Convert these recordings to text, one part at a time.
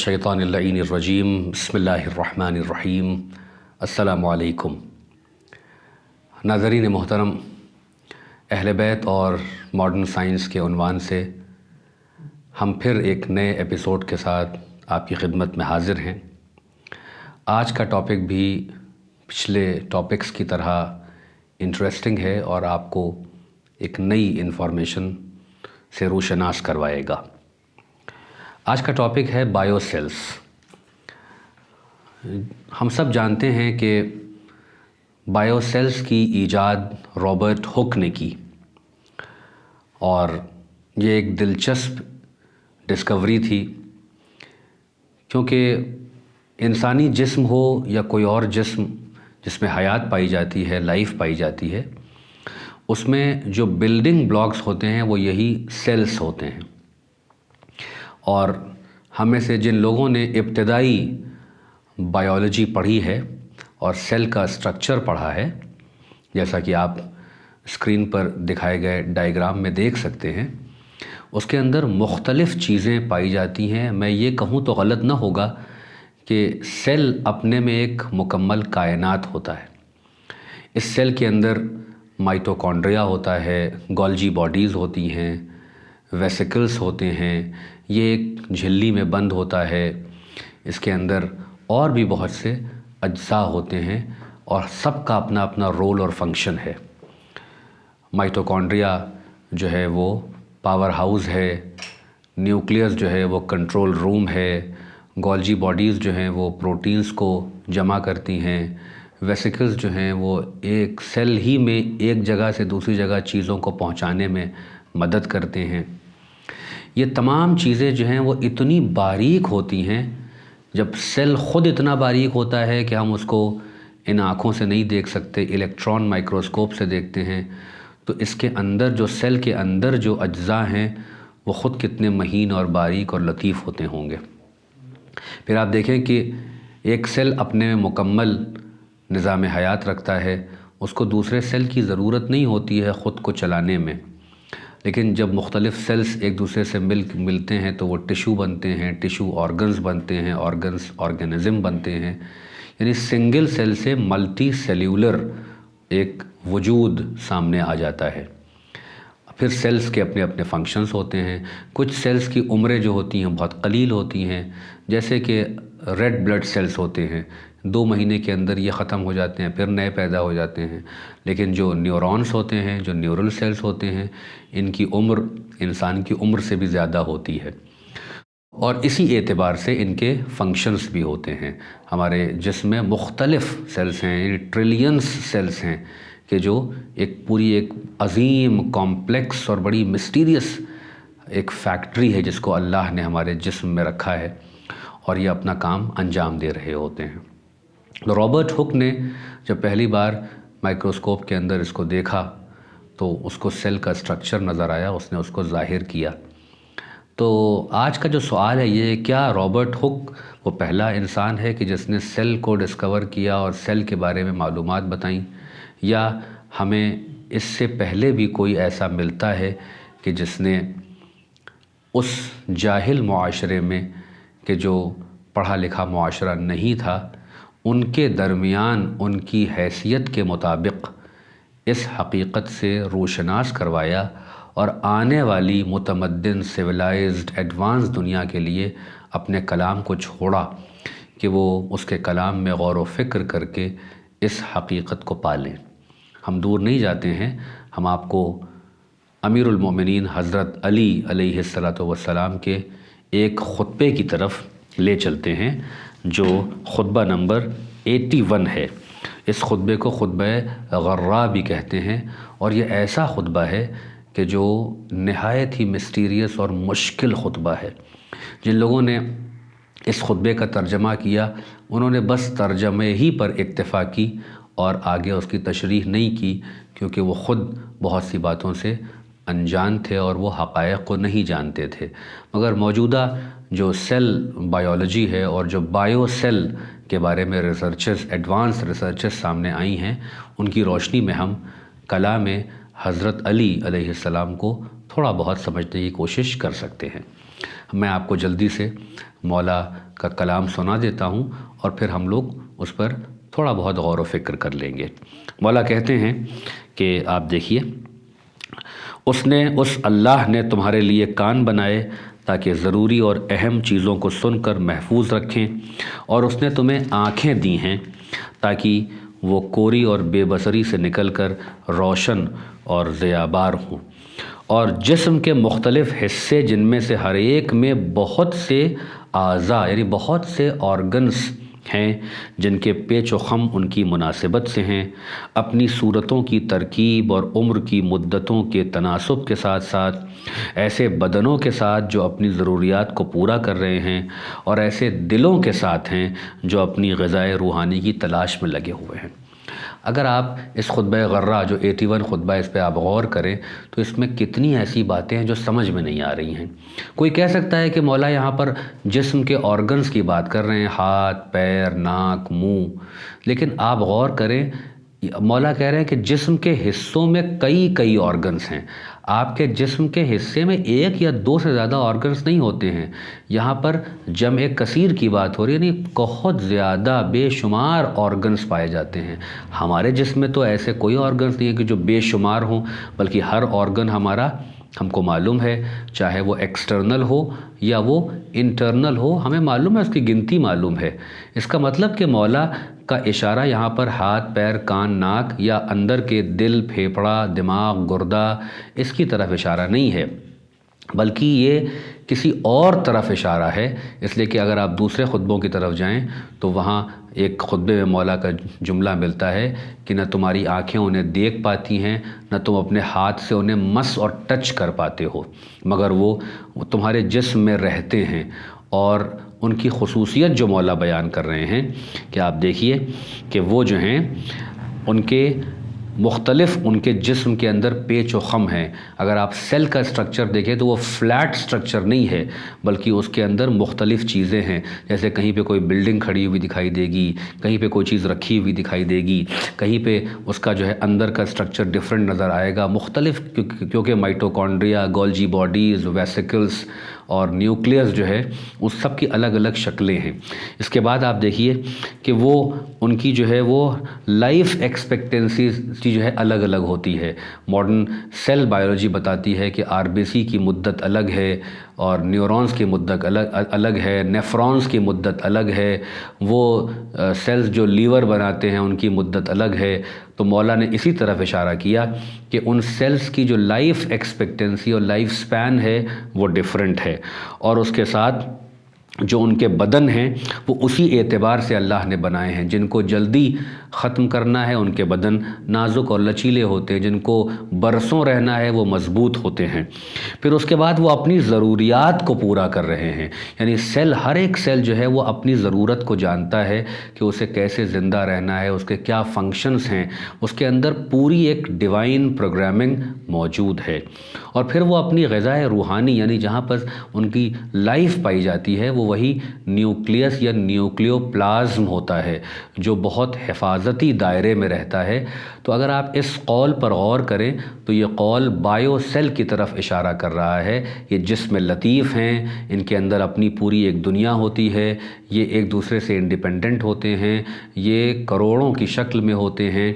الشیطان اللعین الرجیم بسم اللہ الرحمن الرحیم السلام علیکم۔ ناظرین محترم، اہل بیت اور ماڈرن سائنس کے عنوان سے ہم پھر ایک نئے ایپیسوڈ کے ساتھ آپ کی خدمت میں حاضر ہیں۔ آج کا ٹاپک بھی پچھلے ٹاپکس کی طرح انٹرسٹنگ ہے اور آپ کو ایک نئی انفارمیشن سے روشناس کروائے گا۔ آج کا ٹاپک ہے بایو سیلز۔ ہم سب جانتے ہیں کہ بایو سیلز کی ایجاد رابرٹ ہک نے کی اور یہ ایک دلچسپ ڈسکوری تھی، کیونکہ انسانی جسم ہو یا کوئی اور جسم جس میں حیات پائی جاتی ہے، لائف پائی جاتی ہے، اس میں جو بلڈنگ بلاکس ہوتے ہیں وہ یہی سیلز ہوتے ہیں۔ اور ہم میں سے جن لوگوں نے ابتدائی بائیولوجی پڑھی ہے اور سیل کا سٹرکچر پڑھا ہے، جیسا کہ آپ اسکرین پر دکھائے گئے ڈائیگرام میں دیکھ سکتے ہیں، اس کے اندر مختلف چیزیں پائی جاتی ہیں۔ میں یہ کہوں تو غلط نہ ہوگا کہ سیل اپنے میں ایک مکمل کائنات ہوتا ہے۔ اس سیل کے اندر مائٹوکونڈریا ہوتا ہے، گولجی باڈیز ہوتی ہیں، ویسیکلز ہوتے ہیں، یہ ایک جھلی میں بند ہوتا ہے، اس کے اندر اور بھی بہت سے اجزاء ہوتے ہیں اور سب کا اپنا اپنا رول اور فنکشن ہے۔ مائٹوکونڈریا جو ہے وہ پاور ہاؤس ہے، نیوکلیس جو ہے وہ کنٹرول روم ہے، گولجی باڈیز جو ہیں وہ پروٹینز کو جمع کرتی ہیں، ویسیکلز جو ہیں وہ ایک سیل ہی میں ایک جگہ سے دوسری جگہ چیزوں کو پہنچانے میں مدد کرتے ہیں۔ یہ تمام چیزیں جو ہیں وہ اتنی باریک ہوتی ہیں، جب سیل خود اتنا باریک ہوتا ہے کہ ہم اس کو ان آنکھوں سے نہیں دیکھ سکتے، الیکٹران مائکروسکوپ سے دیکھتے ہیں، تو اس کے اندر جو سیل کے اندر جو اجزاء ہیں وہ خود کتنے مہین اور باریک اور لطیف ہوتے ہوں گے۔ پھر آپ دیکھیں کہ ایک سیل اپنے میں مکمل نظام حیات رکھتا ہے، اس کو دوسرے سیل کی ضرورت نہیں ہوتی ہے خود کو چلانے میں، لیکن جب مختلف سیلز ایک دوسرے سے ملتے ہیں تو وہ ٹیشو بنتے ہیں، ٹیشو آرگنز بنتے ہیں، آرگنز آرگینزم بنتے ہیں، یعنی سنگل سیل سے ملٹی سیلیولر ایک وجود سامنے آ جاتا ہے۔ پھر سیلز کے اپنے اپنے فنکشنز ہوتے ہیں۔ کچھ سیلز کی عمریں جو ہوتی ہیں بہت قلیل ہوتی ہیں، جیسے کہ ریڈ بلڈ سیلز ہوتے ہیں، 2 مہینے کے اندر یہ ختم ہو جاتے ہیں، پھر نئے پیدا ہو جاتے ہیں۔ لیکن جو نیورونز ہوتے ہیں، جو نیورل سیلز ہوتے ہیں، ان کی عمر انسان کی عمر سے بھی زیادہ ہوتی ہے، اور اسی اعتبار سے ان کے فنکشنز بھی ہوتے ہیں۔ ہمارے جسم میں مختلف سیلز ہیں، یعنی ٹریلینز سیلز ہیں کہ جو ایک پوری ایک عظیم کمپلیکس اور بڑی مسٹیریس ایک فیکٹری ہے جس کو اللہ نے ہمارے جسم میں رکھا ہے، اور یہ اپنا کام انجام دے رہے ہوتے ہیں۔ تو رابرٹ ہک نے جب پہلی بار مائکروسکوپ کے اندر اس کو دیکھا تو اس کو سیل کا سٹرکچر نظر آیا، اس نے اس کو ظاہر کیا۔ تو آج کا جو سوال ہے یہ، کیا رابرٹ ہک وہ پہلا انسان ہے کہ جس نے سیل کو ڈسکور کیا اور سیل کے بارے میں معلومات بتائیں، یا ہمیں اس سے پہلے بھی کوئی ایسا ملتا ہے کہ جس نے اس جاہل معاشرے میں کہ جو پڑھا لکھا معاشرہ نہیں تھا، ان کے درمیان ان کی حیثیت کے مطابق اس حقیقت سے روشناس کروایا اور آنے والی متمدن سویلائزڈ ایڈوانس دنیا کے لیے اپنے کلام کو چھوڑا کہ وہ اس کے کلام میں غور و فکر کر کے اس حقیقت کو پالیں۔ ہم دور نہیں جاتے ہیں، ہم آپ کو امیر المومنین حضرت علی علیہ السلام کے ایک خطبے کی طرف لے چلتے ہیں جو خطبہ نمبر 81 ہے۔ اس خطبے کو خطبہ غراء بھی کہتے ہیں، اور یہ ایسا خطبہ ہے کہ جو نہایت ہی مسٹیریس اور مشکل خطبہ ہے۔ جن لوگوں نے اس خطبے کا ترجمہ کیا انہوں نے بس ترجمے ہی پر اکتفا کی اور آگے اس کی تشریح نہیں کی، کیونکہ وہ خود بہت سی باتوں سے انجان تھے اور وہ حقائق کو نہیں جانتے تھے۔ مگر موجودہ جو سیل بائیولوجی ہے اور جو بایو سیل کے بارے میں ریسرچز، ایڈوانس ریسرچز سامنے آئی ہیں، ان کی روشنی میں ہم کلام حضرت علی علیہ السلام کو थोड़ा बहुत समझने की कोशिश कर सकते हैं। मैं आपको जल्दी से मौला का कलाम सुना देता हूँ और फिर हम लोग उस पर थोड़ा बहुत गौर व फिक्र कर लेंगे। मौला कहते हैं कि आप देखिए, उस अल्लाह ने तुम्हारे लिए कान बनाए ताकि ज़रूरी और अहम चीज़ों को सुनकर महफूज रखें, और उसने तुम्हें आँखें दी हैं ताकि वो कोरी और बेबसरी से निकलकर रोशन और ज़ियाबार हों, और जिस्म के मुख्तलिफ़ हिस्से जिनमें से हर एक में बहुत से आज़ा यानी बहुत से ऑर्गन्स हैं जिनके पेच व खम उनकी मुनासिबत से हैं, अपनी सूरतों की तरकीब और उम्र की मुद्दतों के तनासुब के साथ साथ ऐसे बदनों के साथ जो अपनी ज़रूरियात को पूरा कर रहे हैं, और ऐसे दिलों के साथ हैं जो अपनी ग़िज़ाए रूहानी की तलाश में लगे हुए हैं। अगर आप इस खुतबा गर्रा जो 81 खुतबा, इस पर आप गौर करें तो इसमें कितनी ऐसी बातें हैं जो समझ में नहीं आ रही हैं। कोई कह सकता है कि मौला यहाँ पर जिस्म के ऑर्गन्स की बात कर रहे हैं, हाथ, पैर, नाक, मुंह, लेकिन आप गौर करें, मौला कह रहे हैं कि जिस्म के हिस्सों में कई ऑर्गन्स हैं। आपके जिस्म के हिस्से में एक या दो से ज़्यादा ऑर्गन्स नहीं होते हैं। यहाँ पर जम कसीर की बात हो रही है, यानी बहुत ज़्यादा बेशुमार ऑर्गन्स पाए जाते हैं। हमारे जिस्म में तो ऐसे कोई ऑर्गन्स नहीं है कि जो बेशुमार हों, बल्कि हर ऑर्गन हमारा हमको मालूम है, चाहे वो एक्सटर्नल हो या वो इंटरनल हो, हमें मालूम है, उसकी गिनती मालूम है। इसका मतलब कि मौला का इशारा यहाँ पर हाथ, पैर, कान, नाक या अंदर के दिल, फेफड़ा, दिमाग, गुर्दा, इसकी तरफ इशारा नहीं है, बल्कि ये किसी और तरफ इशारा है। इसलिए कि अगर आप दूसरे खुतबों की तरफ जाएं तो वहाँ एक खुतबे में मौला का जुमला मिलता है कि न तुम्हारी आँखें उन्हें देख पाती हैं, न तुम अपने हाथ से उन्हें मस और टच कर पाते हो, मगर वो तुम्हारे जिस्म में रहते हैं। और उनकी खुसूसियत जो मौला बयान कर रहे हैं कि आप देखिए कि वो जो हैं उनके मुख्तलिफ़ उनके जिस्म के अंदर पेच व खम हैं। अगर आप सेल का स्ट्रक्चर देखें तो वो फ्लैट स्ट्रक्चर नहीं है, बल्कि उसके अंदर मुख्तलिफ़ चीज़ें हैं। जैसे कहीं पे कोई बिल्डिंग खड़ी हुई दिखाई देगी, कहीं पे कोई चीज़ रखी हुई दिखाई देगी, कहीं पे उसका जो है अंदर का स्ट्रक्चर डिफरेंट नज़र आएगा, मुख्तलिफ़, क्योंकि माइटोकॉन्ड्रिया, गोल्जी बॉडीज़, वेसिकल्स और न्यूक्लियस जो है उस सब की अलग अलग शक्लें हैं। इसके बाद आप देखिए कि वो उनकी जो है वो लाइफ एक्सपेक्टेंसी जो है अलग अलग होती है। मॉडर्न सेल बायोलॉजी बताती है कि आरबीसी की मुद्दत अलग है और न्यूरॉन्स की मुद्दत अलग है, नेफ्रॉन्स की मुद्दत अलग है, वो सेल्स जो लीवर बनाते हैं उनकी मुद्दत अलग है। तो मौला ने इसी तरफ इशारा किया कि उन सेल्स की जो लाइफ एक्सपेक्टेंसी और लाइफ स्पैन है वो डिफरेंट है, और उसके साथ जो उनके बदन हैं वो उसी एतबार से अल्लाह ने बनाए हैं। जिनको जल्दी ख़त्म करना है उनके बदन नाजुक और लचीले होते हैं, जिनको बरसों रहना है वो मज़बूत होते हैं। फिर उसके बाद वो अपनी ज़रूरियात को पूरा कर रहे हैं, यानी सेल, हर एक सेल जो है वो अपनी ज़रूरत को जानता है कि उसे कैसे ज़िंदा रहना है, उसके क्या फंक्शंस हैं, उसके अंदर पूरी एक डिवाइन प्रोग्रामिंग मौजूद है। और फिर वो अपनी ग़िज़ाए रूहानी यानी जहाँ पर उनकी लाइफ पाई जाती है वो वही न्यूक्लियस या न्यूक्लियोप्लाज्म होता है जो बहुत हिफाजती दायरे में रहता है। तो अगर आप इस कौल पर गौर करें तो ये कौल बायोसेल की तरफ इशारा कर रहा है। ये जिस्म लतीफ़ हैं, इनके अंदर अपनी पूरी एक दुनिया होती है, ये एक दूसरे से इंडिपेंडेंट होते हैं, ये करोड़ों की शक्ल में होते हैं,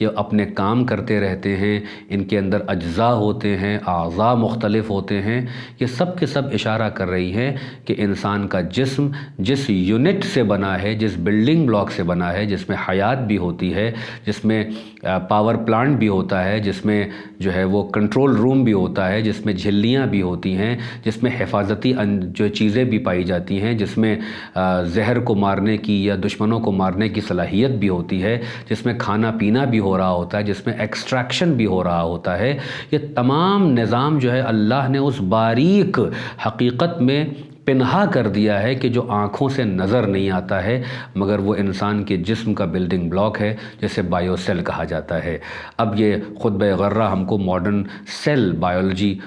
ये अपने काम करते रहते हैं, इनके अंदर अज्जा होते हैं, आज़ा मुख्तलिफ होते हैं। ये सब के सब इशारा कर रही हैं कि इंसान का जिस्म जिस यूनिट से बना है, जिस बिल्डिंग ब्लॉक से बना है, जिसमें हयात भी होती है, जिसमें पावर प्लांट भी होता है, जिसमें जो है वो कंट्रोल रूम भी होता है, जिसमें झिल्लियाँ भी होती हैं, जिसमें हिफाजती जो चीज़ें भी पाई जाती हैं, जिसमें जहर को मारने की या दुश्मनों को मारने की सलाहियत भी होती है, जिसमें खाना पीना भी हो रहा होता है, जिसमें एक्सट्रैक्शन भी हो रहा होता है। ये तमाम निज़ाम जो है अल्लाह ने उस बारीक हकीकत में पिन्हा कर दिया है कि जो आँखों से नज़र नहीं आता है, मगर वो इंसान के जिस्म का बिल्डिंग ब्लॉक है, जिसे बायोसेल कहा जाता है। अब ये खुतबा गर्रा हमको मॉडर्न सेल बायोलॉजी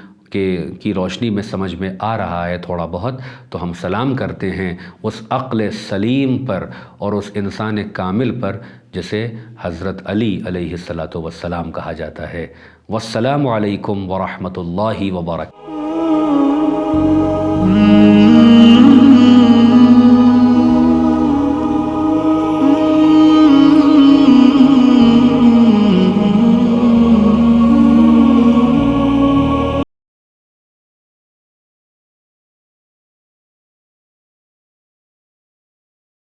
کی روشنی میں سمجھ میں آ رہا ہے تھوڑا بہت، تو ہم سلام کرتے ہیں اس عقل سلیم پر اور اس انسان کامل پر جسے حضرت علی علیہ الصلاۃ والسلام کہا جاتا ہے۔ والسلام علیکم ورحمۃ اللہ وبرکاتہ۔